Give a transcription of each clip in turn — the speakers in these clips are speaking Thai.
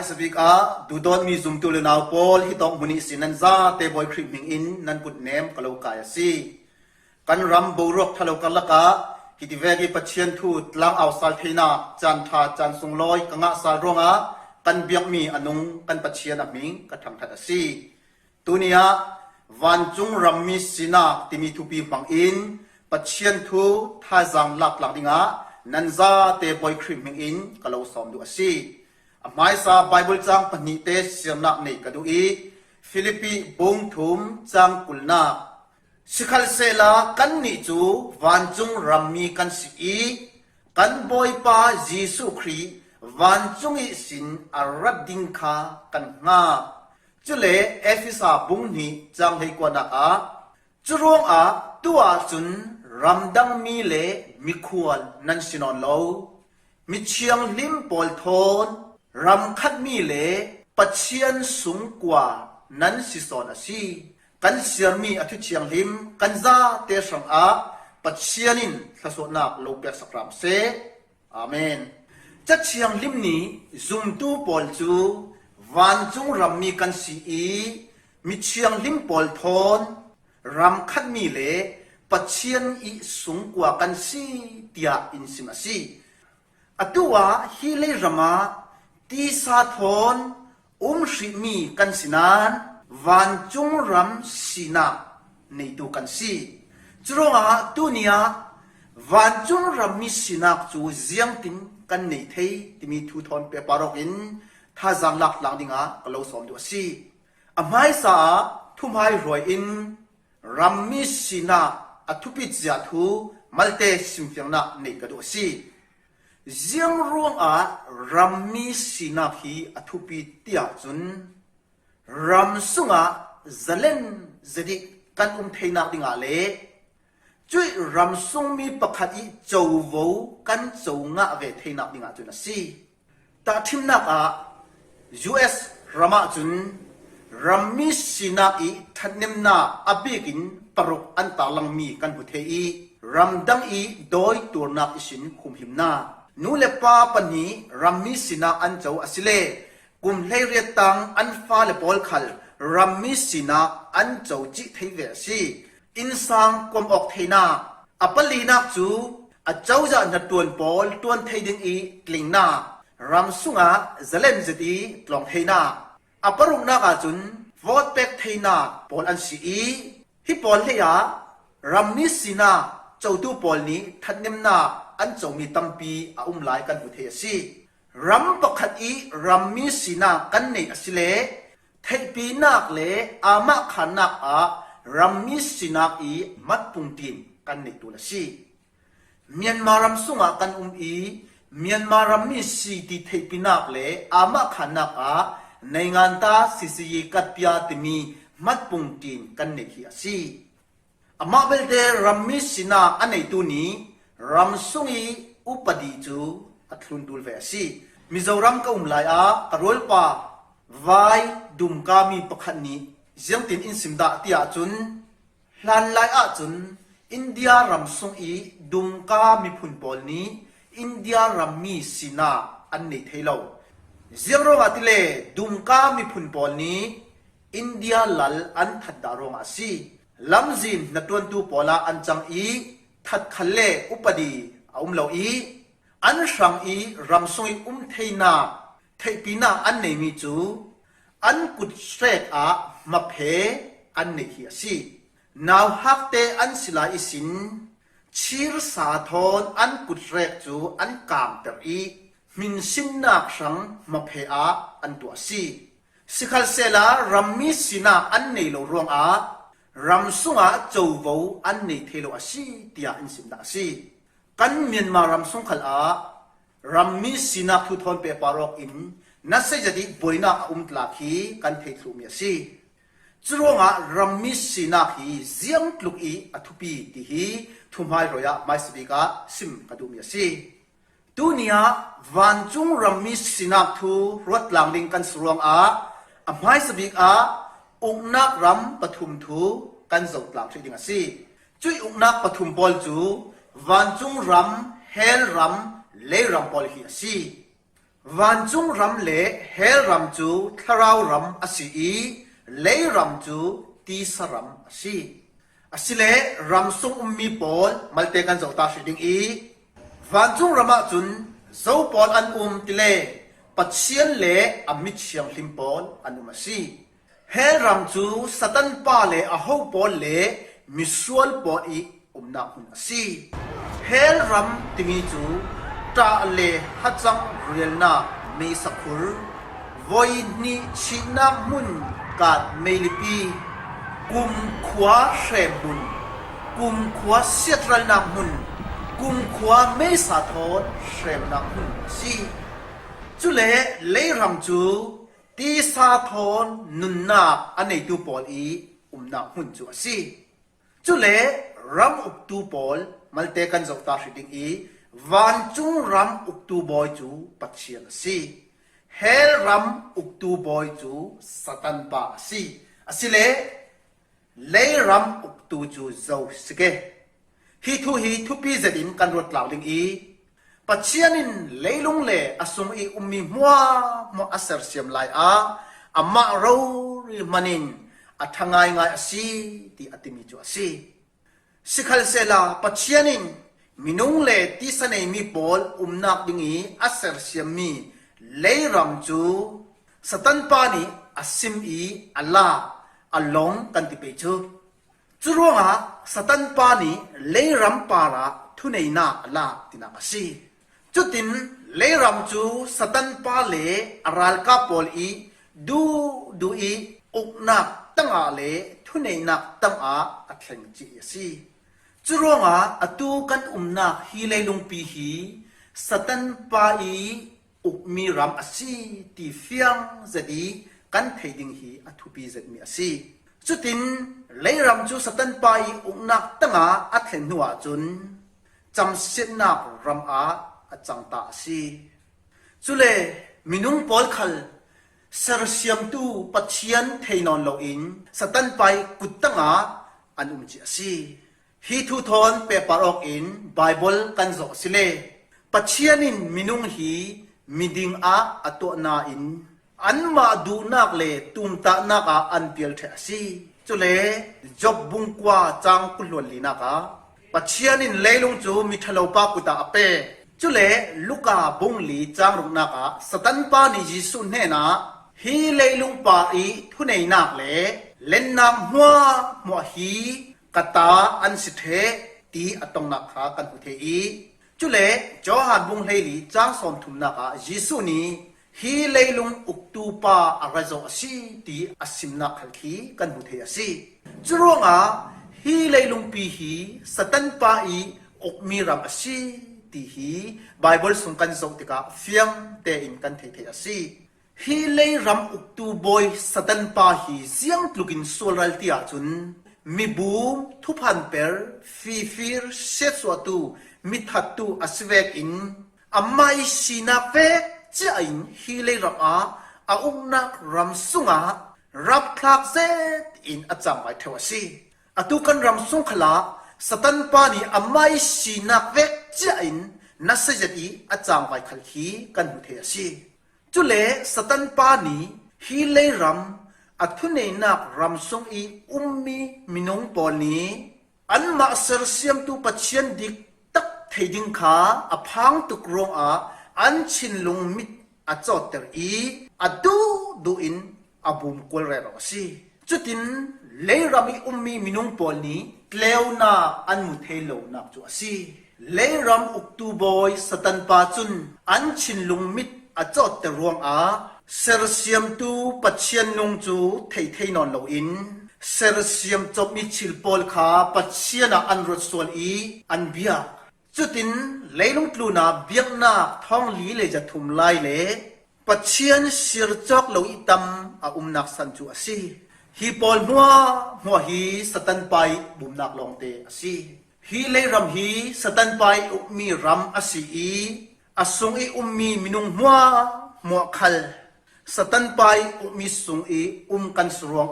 สบิกาดูดอนมีซุมตุลนาวปอลฮิตองมุนิสินันซาเตบอยคริปมิงอินนันกุดเนมกะโลกายสีกันรัมบูรกทะโลกันละกาฮิติเวกิปัจเชียนทูตลังเอาซาลเทนาจันทาจันสุงลอยกังอาซาลรงากันเบียกมีอนุงกันปัจเชียนอมิงกะทังทัดสีตุนียวันจุงรัมมิสินาติมีทูปีบังอินปัจเชียนทูทาจังลักลักดิงานันซาเตบอยคริปมิงอินกะโลสอมดูสีหมายสาไบเบิลจังปนิเตเสียมนักในกระดูอีฟิลิปปีบงทุมจังกุลนาสิขัลเซลากันนิจูวันจุงรัมมีกันสีกันบอยปาเยซูครีวันจุงอิสินอารัดดิงคากันงาจุเลเอฟิสาบุงนีจังให้กว่านักอาจุรงอาตัวจุนรัมดังมีเลมิควลนันสินอนโลมิเชียงลิมปอลทอนรำคัดมีเลปัจเจียนสูงกว่านั้นสิสอนอาชีกันเสียมีอธิเชียงลิมกันซาเตสังอาปัจเจียนินสะสดนักโลเปียสักรามเซอาเมนจัดเชียงลิมนี้ซุมตูปอลจูวันจงรำมีกันสีมิเชียงลิมปอลทอนรำคัดมีเลปัจเจียนอีสูงกว่ากันสีเตียอินสิมาสีอตัวฮิเลรมาตีสาทอนสิมีกันสินานวันจงรำสินาในตัวกันสิจรงอาตัวเนียวันจงรำมีสินาจูเจียงติงกันในเทยที่มีทุทอนเปปารกินท่าจังหลักหลังดิงาก็เราสอนตัวสิอภัยสาทุ่มให้รวยอินรำมีสินาอทุปิจยาทูมัลเตสิมเฟียงนาในกระดูสิเจียงรวงอารัมมีสินาพีอทุปีเตียจุนรัมสุงอาจะเล่นจะดิกันเทนักดิงาเลจุยรัมสุงมีประคัดอีเจ้าโวกันเจ้างะเวเทนักดิงาจุนสิตาทิมนักอา US รามาจุนรัมมีสินาอีทันนิมนาอบิกินปรุกอันตาลังมีกันพุเทอีรัมดังอีโดยตัวนักอิสินคุมหิมนานูเลปาปนีรัมมิสินาอันเจ้าอสิเลกุมเลเรียตังอันฟ้าเลปอลขัลรัมมิสินาอันเจ้าจิเทเวสีอินสังกมออกเทนาอปลีนักจูอเจ้าจะนัดตวนปอลตวนเทดิงอีกลิงนารัมสุงาจะเล่นจะดีตลองเทนาอปรุงนักอาจุนวอดเป็กเทนาปอลอันสีฮิปอลเฮียรัมมิสินาเจ้าตูปอลนี้ทันเนมนาอันจงมีตั้มปีลายกันบุเทสีรัมปะขัดอีรัมมีสีนากันในอสิเลเทปีนักเลอามาขันนักรัมมีสีนักอีมัดปุงตินกันในตัวละสีเมียนมารัมสุงากันอีเมียนมารัมมีสีที่เทปีนักเลอามาขันนักในงานตาสิสีกัดพิอาติมีมัดปุงตินกันในที่อสีอามาเบลเดรัมมีสีนาอันในตัวนี้รัมสุงีอุปดีจูอัตลุนดูลเวสีมิโซรัมก็ลายกรอลปาไวดุมกามีปะคันนี้เจียงตินอินสิมดาติอาจุนลันลายจุนอินเดียรัมสุงีดุมกามีพุนบอลนี้อินเดียรัมมีสินาอันนี้เทโลเจียงรองติเลดุมกามีพุนบอลนี้อินเดียลัลอันทัดดารองอาซีลัมซินนัตวันตูปอลาอันจังอีทัดขันเล่อุปดีเหล่าอีอันสังอีรัมซงอีเทนาเทปีนาอันในมีจูอันกุดเสกมาเพอันในเฮียสีนาวฮักเตอันสิลาอิสินชีรสาทอนอันกุดเสกจูอันกามเตออีมินสินนักสังมาเพอันตัวสีสิขัลเซลารัมมิสินาอันในโลรวงรัมสุงาเจ้าวูอันนี้เทโลอาชีตียอินสิมดาสีกันเมียนมารัมสุงขัลรัมมิสินาทุทอนเปปารอกอินนัสเซจดีบอยนาตลาคีกันเททุมีสีจรวงรัมมิสินาฮีเจียงลุกอีอทุปีตีฮีทุมไฮรอยไม่สบิกาซิมกระดูมีสีตัวเนี้ยวันจุงรัมมิสินาทูรถหลังลิงกันสรวงไม่สบิกาองนักรำปฐุมทูกันจดหลังที่ดิงสีจุยองนักปฐุมบอลจูวันจุงรำเฮลรำเลรำบอลเฮียสี วันจุงรำเล่เฮลรำจูทาราวรำอสีเล่รำจูตีสรำอสีอสิเล่รำซุงมีปอลมัลเตกันจอกตาชิดิงอีวันจุงรำจุนเจ้าปอลอันติเล่ปัจเจียนเล่อมิดเชียงลิมปอลอันมาสีเฮลรำจูสตันปาเล่อโฮปอลเล่มิสวลปออีนักหุ่นสีเฮลรำติมีจูตาเล่ฮัจังเรียลนาเมสักขุรวอยนิชินามุนกาดเมลิปีกุมขวาเชบุนกุมขวาเสียตรัลนามุนกุมขวาเมสาทอนเชมนามุนสีจุเลเล่รำจูตีสาทอนนุนนาอันในตูปอลีนาหุ่นจูสีจุเลรำอุกตูปอลมัลเตกันจอกตาชิดิงอีวันจุงรำอุกตูบอยจูปัจเจียนสีเฮลรำอุกตูบอยจูสตันปาสีอสิเลเล่รำอุกตูจูเจ้าสเกฮีทุปีเจดินกันรถเหล่าดิงอีปัจเจียนินเล่ลุงเล่อสมอีมีมัวอัสเซียมไลอามาเราริมันินอัทงายสีที่อัติมิจูสีสิขัลเซลาปัจเจียนินมินุงเล่ที่สนัยมีปอลนักดิงอีอัสเซียมมีเล่รำจูสตันปานีอัสซิมอีอัลลาอัลลงกันติเปจูจุรวงะสตันปานีเล่รำปาระทุเนนาอัลลาตินามาสีจุดตินเล่รำจูสตันปาเล่อารัลกาปอลอีดูอีอุกนักตั้งอาเล่ทุเนนักตั้งอาอัตเลงจีสีจุรวงะอตูกันนักฮีเลลุงปีฮีสตันปาอีอุกมีรำอสีตีเฟียงจะดีกันเทดิงฮีอทุปีจะมีอสีจุดตินเล่รำจูสตันปาอีอุกนักตั้งอาอัตเลงหัวจุนจำเสียนักรำอาจังตาสีจุเลมินุงปอลคัลเซอร์เซียมตูปัจเจียนเทนอนโลอินสตันไปกุตตังอาอันจีสีฮีทุทอนเปปาร์อกอินไบเบิลกันโจสิเลปัจเจียนินมินุงฮีมิดิงอาอตัวนาอินอันมาดูนักเลตุมตานักอันเปียลเทสีจุเลจบบุงกว่าจังกุลวนลีนักปัจเจียนินเลลุงจูมิทะเลปากุตาอเปจุเลลูกาบุงลีจังรุนักสตันปานิจิสุนเฮนาฮีเลลุงปาอีทุเนนักเลเล่นน้ำหัวฮีกตาอันสิเทตีอตงนักขากันหุเทอีจุเลจอหันบุงเลลีจังสอนทุมนักยิสุนีฮีเลลุงอุกตูปาอะไรโจสีตีอสิมนักขลีกันหุเทสีจุรวงฮีเลลุงปีฮีสตันปาอีอกมีรำสีตีฮีไบเบิลสุงกันโจติกาเฟียงเตอินกันเทเทสีฮีเลรำอุกตูบอยสตันปาฮีเสียงตลุกินโซลรัลติอาจุนมีบูมทุพันเปอร์ฟีร์เซสวตูมิทัตตูอัสเวกอินอามาอิสินาเฟกเจอินฮีเลรำอาอุนักรำสุงรับคลากเซตอินอาจารย์ไว้เทวสีอตุกันรำสุงขลาสตันปานีอามาอิสินาเฟกเจอินนัสเจตีอาจารย์ไว้ขลีกันหุเทสีจุเลสตันปานีฮีเลรำอัทุเนนักรำทรงอีมีมินงปอนีอันมาเสรเซียมตูปัจเจียนดิกตักเทดิงขาอพังตุกรงอันชินลงมิดอจอดเตออีอดูอินอบุมกุลเรรอสีจุดินเลรำอีมีมินงปอนีเกลวนาอันมุเทโลนักจัวสีเลรำอุกตูบอยสตันปาจุนอันชินลงมิดอจอดเตอรวงเซอร์เซียมตูปัจเจียนนงจูเทนอนโลอินเซอร์เซียมจบมิชิลปอลขาปัจเจียนอันรถสวนอีอันเบียจุดินเลลุงตลูนาเบียงนาท้องลีเลจะทุมไลเลปัจเจียนสิรจอกโลอิตัมนักสันจูอสีฮีปอลมัวฮีสตันไปบุมนักลองเตอสีฮีเลรำฮีสตันไปมีรำอสีอีอสุงอีมีมินุงมัวคัลสตันไปมีสุงอีกันสรวง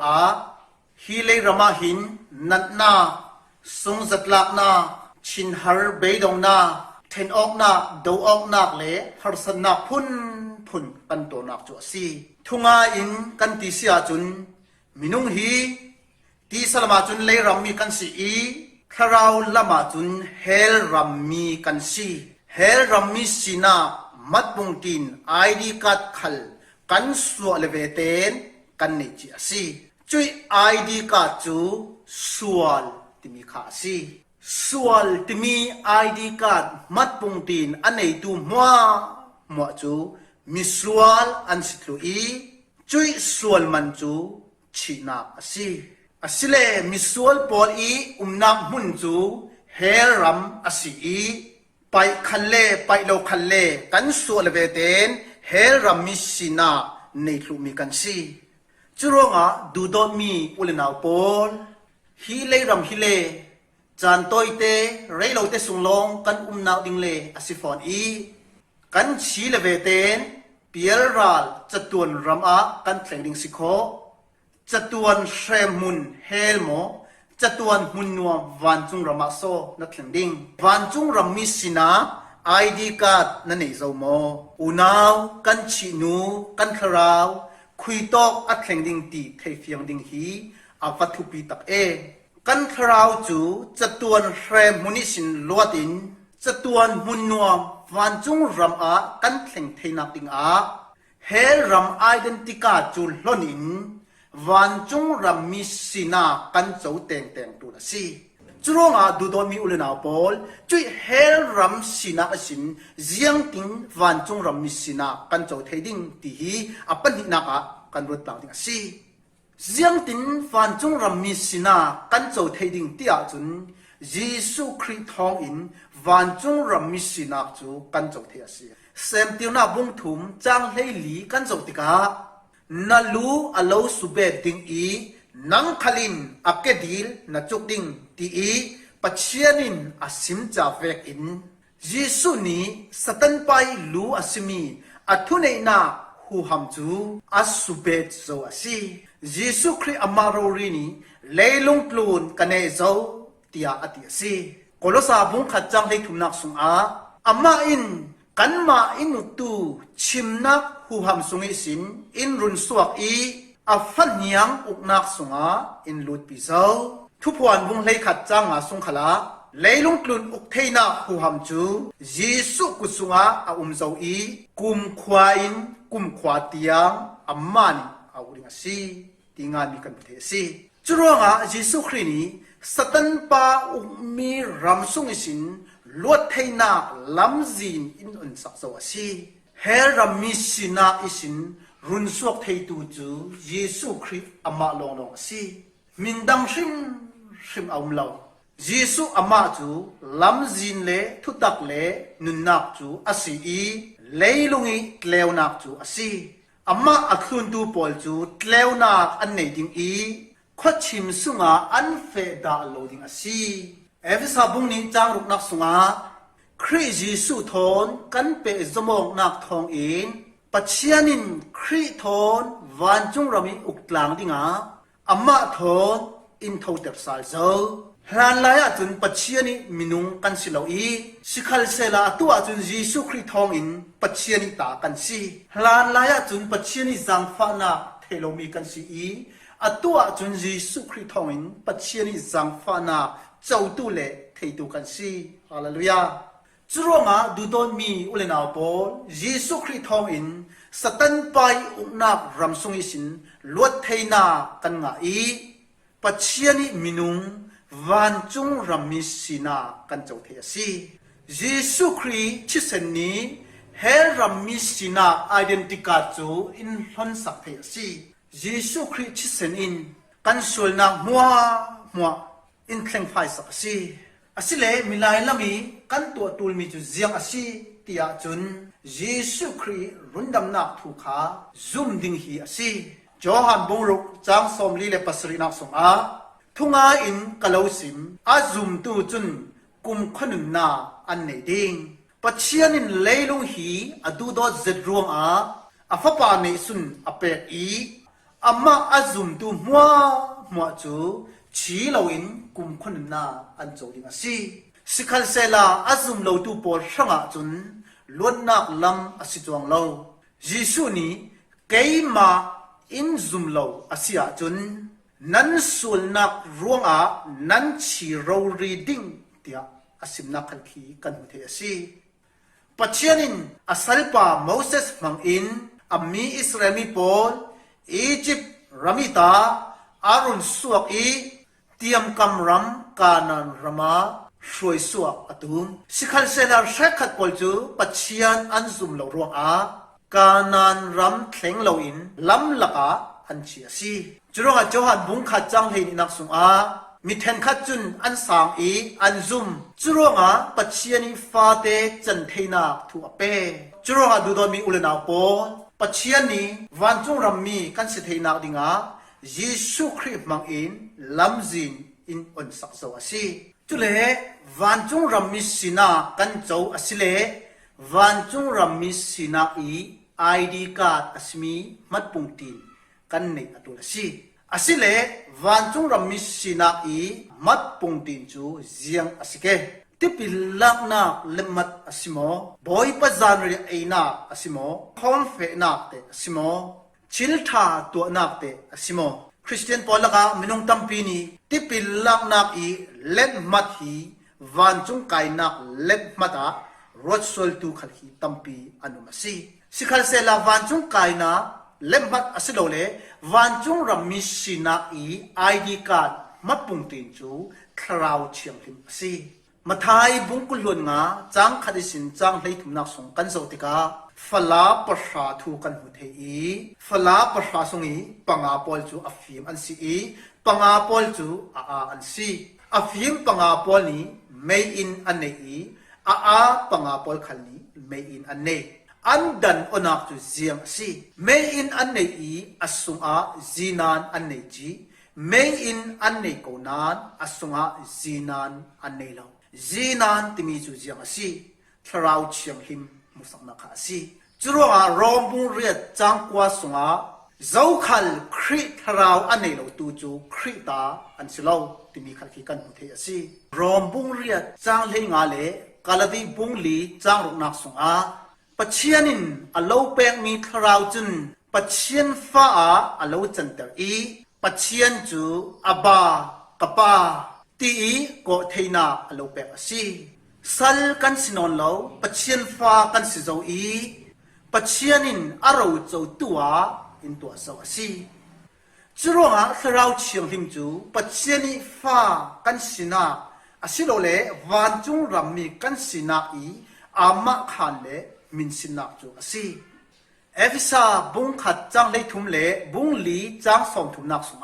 ฮีเลรมาหินนัดนาสุงจัดลักนาชินฮาร์เบดองนาเทนออกนาดูออกนาเลฮาร์สนาพุน พุนกันตัวนักจัวซีทุงาอินกันตีเสียจุนมินุงฮีตีสลามาจุนเลยรำมีกันสีอีคราวละมาจุนเฮลรำมีกันสีเฮลรำมีสีนามัดบุงตินไอดีกัดขัลกันสวลเวเตนกันนิจิอาซีจุยไอดีกัดจูสวลติมีขาซีสวลติมีไอดีกัดมัดบุงตินอันไหนตูมัวจูมิสวลอันสิทลุอีจุยสวลมันจูชีนาอาซีอาศิเลมิสวลปอลอีนับมุนจูเฮรัมอาซีอีไปคันเล่ไปโลคันเล่กันสวลเวเตนเฮรัมมิสินาในทลุมีกันซีจุรงะดูดอมีอุลนาวปอลฮิเลรัมฮิเลจานตัวเตเรโลเตสุงลงกันนาวดิงเลอาซิฟอนอีกันชีเลเวเตนเปียรัลจัตวนรัมอากันแข่งดิงสิโคจัตวนเชมุนเฮลโมจัตวนมุนนัววันจุงรามาโซนักแข่งดิงวันจุงรามิสินาไอดีการ์ดนั่นเองจะโมอุนาวกันชินูกันคราวคุยตอกอัดแข่งดิงตีเทฟียงดิงฮีอาฟัตุปีตักเอกันคราวจูจัตวนเชมุนิสินลวดินจัตวนมุนนัววันจุงรำอากันแข่งเทนักดิงอาเฮรำไอเดนติกาจูลอนินวันจุงรำมิสินากันเจ้าเต่งตัวละสิจุรงอาดูดอมีอุลนาปอลจุยเฮรำสินาสินเจียงติงวันจุงรำมิสินากันเจ้าเทดิงตีฮีอปันหินักกันรถต่างดิงสิเจียงติงวันจุงรำมิสินากันเจ้าเทดิงตีอาจุนเยซูคริสต์ทองอินวันจงรำมิสินักจูกันจงเทียสีเซมติวนาบุงทุมจางเฮลีกันจงติกานาลูอโลสุเบดิงอีนังขลินอักเกดิลนาจุกดิงตีอีปัจเจียนินอาสิมจาเวกอินเยซูนีสตันไปลูอาสิมีอัทุเนนาหูฮัมจูอาสุเบดโซอาซีเยซูคริสต์อามาโรรินีเลลงกลูนกันเนโซตียอาติอาซีโคลสาบุงขัดจังให้ทุนนักสุงอาอามาอินกันมาอินุตูชิมนักหูหำสุงอิสินอินรุนสวกอีอาฟันยังอุกนักสุงอาอินลุดปิเซาทุพวันบุงเลยขัดจังอาสุงขลาเลยลุงกลุนอุกเทนักหูหำจูเยซูกุสุงอาอุมเซาอีกุมควาอินกุมควาเตียงอามานิอาอุริงาซีติงามีกันเทซีจุรงอาเยซูครินีสตันปาอุมีรำสุงสินลวดเทนักลำจีนอินอุนสักสวสีเฮรัมมิสินาอิสินรุนสวกเทตูจูเยซูคริสต์อามาลงสีมินดังชิมเอามลาวเยซูอามาจูลำจีนเลทุตักเลนุนนักจูอาศีเลยลุงอีเลวนักจูอาศีอามาอักลุนตูปอลจูเลวนักอันไหนดิงอีขดชิมสุงาอันเฟดาโลดิงอาซีเอฟซาบุงนิจางรุกนักสุงาคริจิสุทอนกันเปจมองนักทองอินปัจเจียนินคริทอนวันจุงรามิอุกลางดิงาอามาทอนอินทาวเตปซาลโซฮลันลายาจุนปัจเจียนิมินุงกันสิลาอีสิขัลเซลาตัวจุนเยซูคริทองอินปัจเจียนิตากันสิฮลันลายาจุนปัจเจียนิจังฟานาเทโลมีกันสิอีอตัวจุนเยซูคริสต์ทองอินปัจเจียนิจังฟานาเจ้าตุเลเทตุกันสีฮาเลลูยาจุรงาดูดอนมีอุเลนาปอลเยซูคริสต์ทองอินสตันไปอุนับรำสุงอิสินลวดเทนากันงาอีปัจเจียนิมินุงวันจุงรำมิสินากันเจ้าเทียสีเยซูคริสต์ชิเซนนีเฮรำมิสินาไอเดนติกาจูอินฮันสักเทียสีเยซูคริสต์ชิเซนอินกันส่วนนักมัวอินเคร่งไฟสักสีอาศัยเลมิลายละมีกันตัวตูลมีจุดเสียงอาศัยที่อาจุนเยซูคริสต์รุนดำนักทุกขาซุ่มดิ่งฮีอาศัยจอหันบุรุษจางสมลีเลปัสรินักสงอาทุงาอินกะลาวซิมอาซุ่มตูจุนกุมขนุนนาอันเนดิงปัจเจียนินเลลุงฮีอดูดอเจดรวงอาฟ้าปาเนซุนอเปกอีอามาอาซุ่มตูมัวจูชีเราอินกุมคนนาอันโจดิงาซีสิคัลเซลาอาซุมเราตูปอลช่างจุนล้วนนักลำอสิจวงเรา ยิสุนีเกยมาอินซุมโลอาเซียจุนนั้นส่วนนักร่วงนั้นชีโรรีดิ้งเตียอาสิมนักขันขีกันหุเทสีปัจเจนินอาศัยป่าโมเสสมังอินอามีอิสราเอลมีปอลอียิปต์รามิตาอารุนสวกอีเตรียมกำรำกานันรามาช่วยสวกอตุมสิขันเซนาเรขัดปอลจูปัจเจียนอันซุมโลร่วงกานันรำเข่งโลอินลำลักอันเชียซีจุรงอาจหันบุงขัดจังเฮนินักสุงมีเทนขัดจุนอันสางอีอันซุมจุรงปัจเจียนิฟาเตจันเทนักทัวเปจุรงดูดอนมีอุลนาโปปัจเจียนีวันจุงรำมีกันสิเทนักดิงยิสุคริสต์มังอินลำจินอินอนสักโซอาซีจุเลวันจุงรำมีสินากันโจอาศิเลวันจุงรำมีสินาอีID card asmi mat pungtin kan nei atul si asile van chung ram mi sina i mat pungtin chu ziang asike tipilak na lemat asimo boy pazan ri aina asimo khom fe na te asimo chiltha to na te asimo Christian polaka minung tampi ni tipilak na i let mat hi van chung kai na let mata rot sol tu khalhi tampi anumasi sikhal se la van chung kai na lembat asilole van chung rammi sina i ID card mapung tin chu thrau chiang him si mathai bungkul lon nga chang khadisin chang hlei thumnak song kan zotika fala pasha thu kan hu thei fala pasha songi panga pol chu afim an si i panga pol chu a an si afim panga pol ni mei in an nei a panga pol khali mei in an nei andan onak tu ziam si may in annei i asunga zinan annei ji may in annei konan asunga zinan annei lo zinan timi chu ziam si thrau chiam him musakna kha si churonga rombung riat changkwa sunga zokhal khri thrau annei lo tu chu khri ta an silo timi khal ki kan the si rombung riat chang le nga le kaladi bungli chang roknak sungaปัจเจียนินอโลเปงมีคราวจุนปัจเจียนฟ้าอโลจันเตอร์อีปัจเจียนจูอบากปาตีโกเทนาอโลเปงสีสัลกันสินอนโลปัจเจียนฟ้ากันสิโจอีปัจเจียนินอาราวโจตัวอินตัวสวสีจุรงะคราวเชียงหิมจูปัจเจียนิฟ้ากันสินาอสิโลเลวันจุงรัมมีกันสินาอีอามาขันเลมินสินักจูสีเอฟิซาบุงขัดจังเลยทุมเลบุงลีจังส่งทุมนักสุง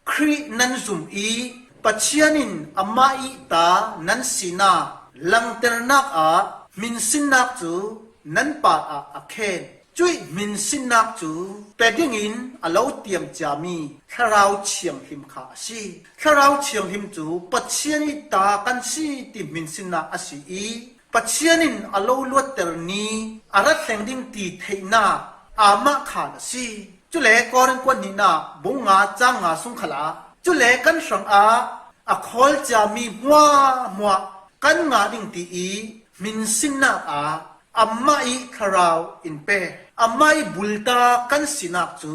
ครีนันซุมอีปัจเจียนินอามาอีตานันสินาลังเตอร์นักมินสินักจูนันปาอาเคนจุยมินสินักจูเป็ดยิงอลาวเตียมจามีคราวเชียงหิมขาสีคราวเชียงหิมจูปัจเจียนิตากันสีติมินสินักอสีอีปัจเจียนินอโลลวดเตอร์นีอารัตแสงดิ้งตีเทนาอามาขาดสีจุเลกอรันกวนนีนาบุงงาจางงาสุงขลาจุเลกันสังอาคอลจามีมัวกันงาดิ้งตีอีมินสินาอามาอีคราวอินเปอามาอีบุลตากันสินักจู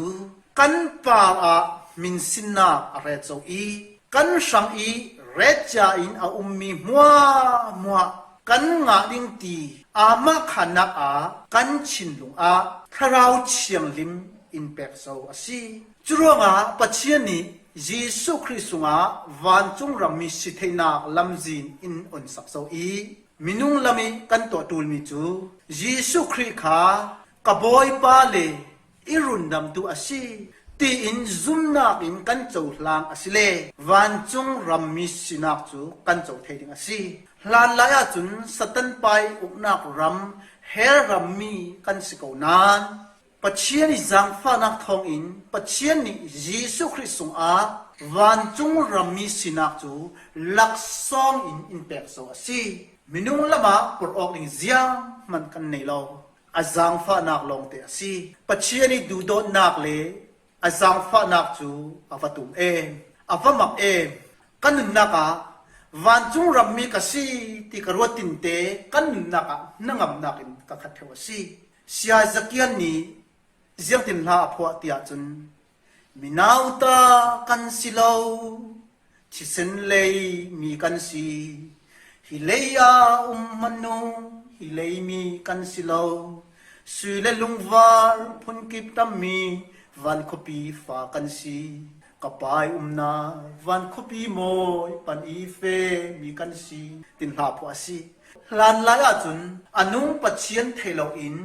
กันปามินสินาเรโจอีกันสังอีเรจาอินอุมมีมัวกันงาดิ้งตีอามาขันกันชินลุงคราวเชียงลิมอินเปกโซอสีจุรงปัจเจียนียิสุคริสต์วันจุงรามิสิเทนาลำจินอินอนสักโซอีมินุงลามิกันตัวตูลมิจูยิสุคริขากบอยปาเลอิรุนดำตัวอสีตีอินซุมนักอินกันโจลางอสิเลวันจุงรามิสินักจูกันโจเทดิงอสีลานลายจุนสตันไปอุกนักรำเฮรัมมีกันสิโกนานปัจเจียนิจังฟ้านักทองอินปัจเจียนิยิสุคริสต์วันจุงรามิสินักจูลักซองอินเปกโซอสีมินุงละมาปรอกลิงเซียงมันกันในเราอาจังฟ้านักลงเตอสีปัจเจียนิดูโดนนักเลอาจังฟ้านักจูอาฟตุมอาฟมักกันนักวันจุงรามิกสีที่กระวตินเตกันนักนังนักินกัขัดเทวสี เสียจักยันนี้เจียงตินลาพอเตียจุนมีนาวตากันสิเลาที่เส้นเลยมีกันสีฮิเลยามันโนฮิเลยมีกันสิเลาสุเลลุงวาร์พุนกิบตัมมีวันคบีฟ้ากันสีกับไปนาวันคบีโมยปันอีเฟมีกันสีตินลาพอสีลานลายจุนอนุปัจเจียนเทโลอิน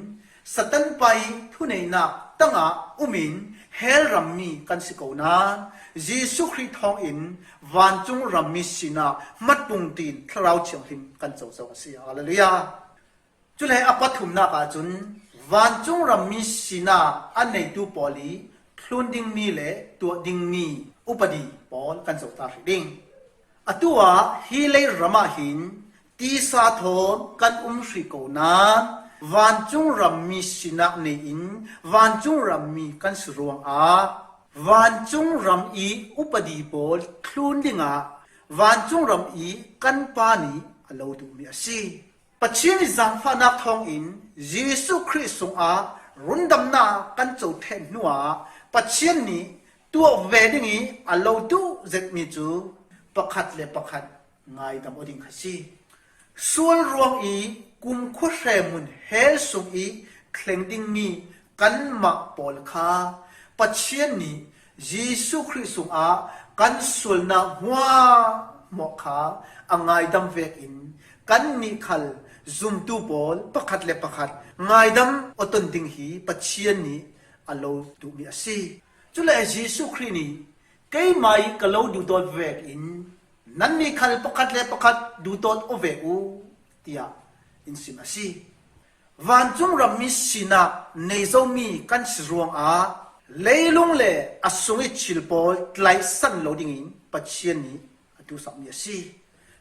สตันไปทุเนนักตั้งอุมินเฮลรัมมีกันสิโกนายิสุคริทองอินวันจุงรัมมีสินามัดปุงตีนทราวเชียงหิมกันเจ้าเจ้าเสียฮาเลลูยาจุเลยอปัตุมนักจุนวันจุงรัมมีสินาอันในดูปอลีคลุนดิงมีเลตัวดิงมีอุปดีปอลกันเจ้าตาหิดิงอตัวฮิเลรามาหินตีสาทอนกันสิโกนาวันจุงรัมมีสินักในอินวันจุงรัมมีกันสรวงอาวันจุงรัมอีอุปดีโปลคลุนดิงาวันจุงรัมอีกันปานีอโลดูมีอาศีปัจเจนิจังฟานักทองอินเยซูคริสต์ทรงอารุนดำนากันโจเทนนัวปัจเจนี้ตัวเวดิงีอโลดูเจ็ดมีจูประคัดเลประคัดไงดำอดิงขสีส่วนรวงอีกุมคุเรมุนเฮสุงอีเคลงดิงมีกันมาปอลคาปัจเจนี้เยซูคริสต์ทรงอากันส่วนนาหัวหมอกขาอังไงดำเวกินกันมีขัลซุมตูบอลประคัดเลประคัดไงดำอตันดิงฮีปัจเจนี้อโลดูมีอาศีจุเลเยซูคริสต์นี้เกยไม่กะโลดูตัวเวกินนั่นมีขัลประคัดเลประคัดดูตัวโอเวอูเตียอินสิมาซีวันจุงรามิสินาในเจ้ามีกันสรวงอาเลยลุงเล่อสงอิชิลปอลไลสันโลดิงินปัจเจนี้ดูสัมมีซี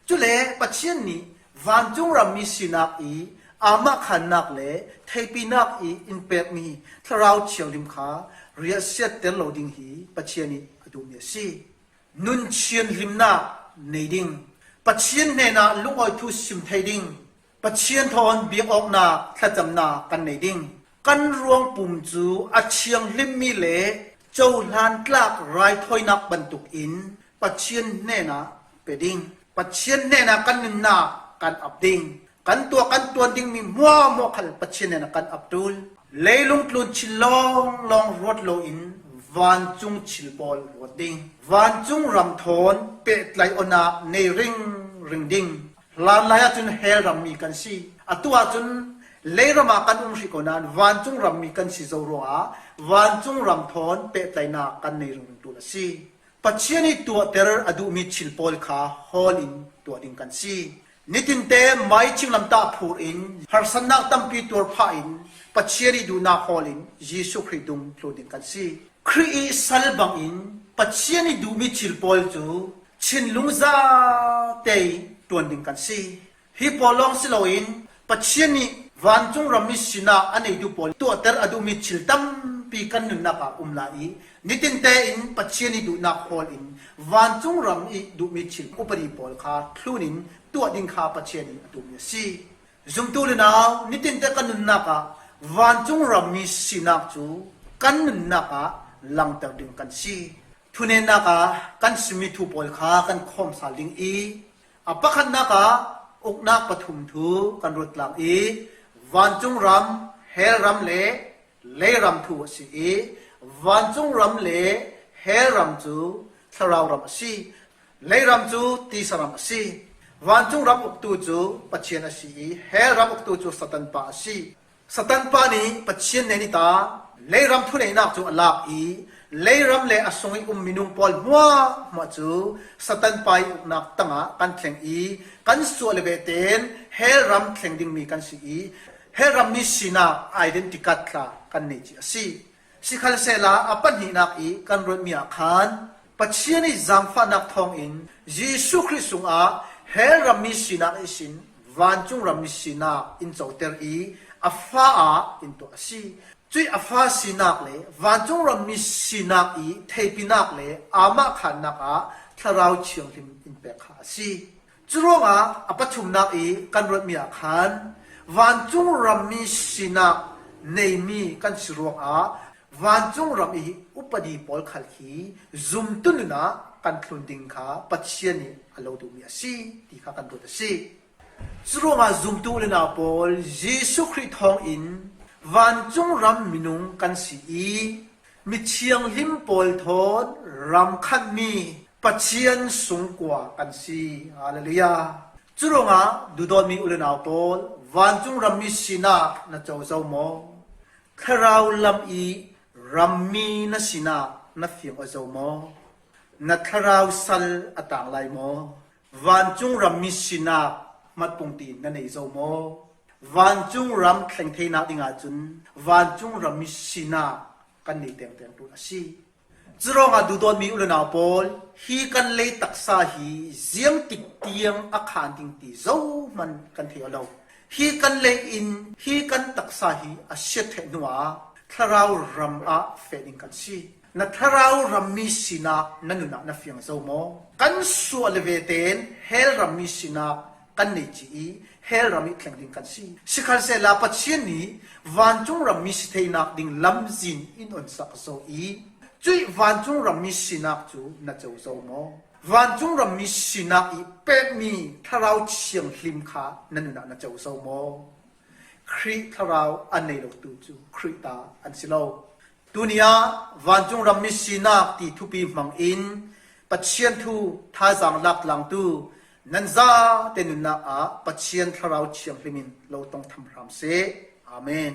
จุเลปัจเจนี้วันจุงรามิสินาอีอามาขันนักเล่เทปีนักอีอินเปกมีทราวเชียวลิมขาเรียเซตเตลโลดิงฮีปัจเจนี้ดูมีซีนุนเชียนลิมนาในดิงปัจเจนเนนาลุงอ้อยทุสิมไทดิงปัจเจียนทอนเบียออกนาขจำนากันในดิ่งกันรวงปุ่มจูอาเชียงลิมมีเลเจ้าลานกลากไรถอยนักบรรทุกอินปัจเจียนแน่นาเปดิ่งปัจเจียนแน่นากันนินนากันอับดิ่งกันตัวดิ่งมีมัวมัวขัลปัจเจียนแน่นากันอับดุลเลยลุงกลุนชิลลองรถโลอินวันจุงชิลบอลรถดิ่งวันจุงรำทอนเปตไลอนาในริงดิ่งลานลายจุนเฮลรัมมีกันสีอตัวจุนเลรมากันสิโกนันวันจุงรัมมีกันสีโซโรอาวันจุงรัมทอนเปตไลนากันในรุงตุลสีปัจเจนี้ตัวเตอร์อดูมิชิลปอลคาฮอลินตัวดิ่งกันสีนิตินเตไม่ชิงลำตาพูอินฮาร์สันนักตัมปีตัวพาอินปัจเจนี้ดูนาฮอลินเยซูคริสต์ดุงโปรดิ่งกันสีครีสัลบังอินปัจเจนี้ดูมิชิลปอลจูชินลุงซาเตยตัวดิ่งกันสีฮิปโปลองสิโลอินปัจเจนี้วันจุงรามิสินาอันนี้ดูปอลตัวเตอร์อดูมิชิลตัมปีกันนุนนักลายนิตินเตอินปัจเจนี้ดูนักฮอลอินวันจุงรามิดูมิชิลอุปริปอลคาคลูนินตัวดิ่งคาปัจเจนี้ดูมิสีจุมตูเลนาวนิตินเตกันนุนนักวันจุงรามิสินาจูกันนุนนักลังเตอร์ดิ่งกันสีทุเนนักกันสมิทูปอลคากันคอมซาลิงอีอปะขันนักอุกนักปฐุมทูกันรุตลังอีวันจุงรัมเฮรัมเลรัมทูสีอีวันจุงรัมเลเฮรัมจูทราวรัมสีเลรัมจูตีสรัมสีวันจุงรัมอุกตูจูปัจเจนสีเฮรัมอุกตูจูสตันปาสีสตันปานีปัจเจนเนนิตาเลรัมทุเนนักจูอลาบอีเลรัมเลอสงอิมินุงปอลมัวจูสตันไปอุกนักตั้งกันแข่งอีกันส่วนเลเวเตนเฮรัมแข่งดิ่งมีกันสีเฮรัมมิสินาไอเดนติกัตลากันนี่จีสิขัลเซลาอปันหินักอีกันรถมีอาคารปัจเจนี้จังฟ้านักทองอินเยซูคริสต์ทรงอาเฮรัมมิสินาอิสินวันจุงรัมมิสินาอินโจเตอร์อีอัฟฟ้าอินตัวสีจุยอัฟฟ้าสินักเลวันจุงรัมมิสินักอีเทปินักเลอามาขันนักทาราวเชียงลิมอินเปกาสีจุรงอปัจจุนักอีกันรถมีอาคารวันจุงรามิสินา ในมีกันสรวงอาวันจงรำอีอุปดีปอลขัลขีซุมตุนนะกันคลุนดิงขาปัจเจียนีอโลดูมีอาชีที่ข้ากันดูดสิสรวงอาซุมตุเลนาปอลเยซูคริสต์ทองอินวันจงรำมินุงกันสีมิเชียงลิมปอลทอนรำขันมีปัจเจียนสูงกว่ากันสีฮาเลลูยาสรวงอาดูดอนมีอุเลนาปอลวันจงรำมิสินานะเจ้าเจ้าโมคราวลำอีรัมมีนะสินานะเฟียงอเจ้าโมนัทราวสัลอต่างไลโมวันจุงรัมมิสินามัดปงตีนั่นเอเจ้าโมวันจุงรัมแข่งเทนาดิงอาจุนวันจุงรัมมิสินากันนี่เต็มตัวนะสิจรองอาดูดอนมีอุลนาปอลฮีกันเลยตักซาฮีเสียงติดเตียงอาคารติงตีเจ้ามันกันเทียวเราฮีกันเลยอินฮีกันตักซาฮีอาเชตเทนัวทาราวรัมอาเฟดิงกันสินัทราวรัมมิสินานั่นน่ะนับยังเจ้าโมกันส่วนเลเวเตนเฮลรัมมิสินากันนี่จีเฮลรัมมิแข่งดิงกันสิสิคันเซลาปัจเจียนีวันจงรัมมิสเทนักดิงลำจินอินอนสักโซอีจุยวันจงรัมมิสินักจูนัทเจ้าโมวันจงรัมมิสินักอีเป็ดมีทาราวเชียงลิมขานั่นน่ะนัทเจ้าโมคริทาราวอันในโลกตูจูคริตาอันสิโลตุนียวันจงรำมิสินักที่ทุปีมังอินปัจเจียนทูท่าจังลักลังตูนันซาเตนุนาอาปัจเจียนทาราวเชียงลิมินเราต้องทำรำเสอาเมน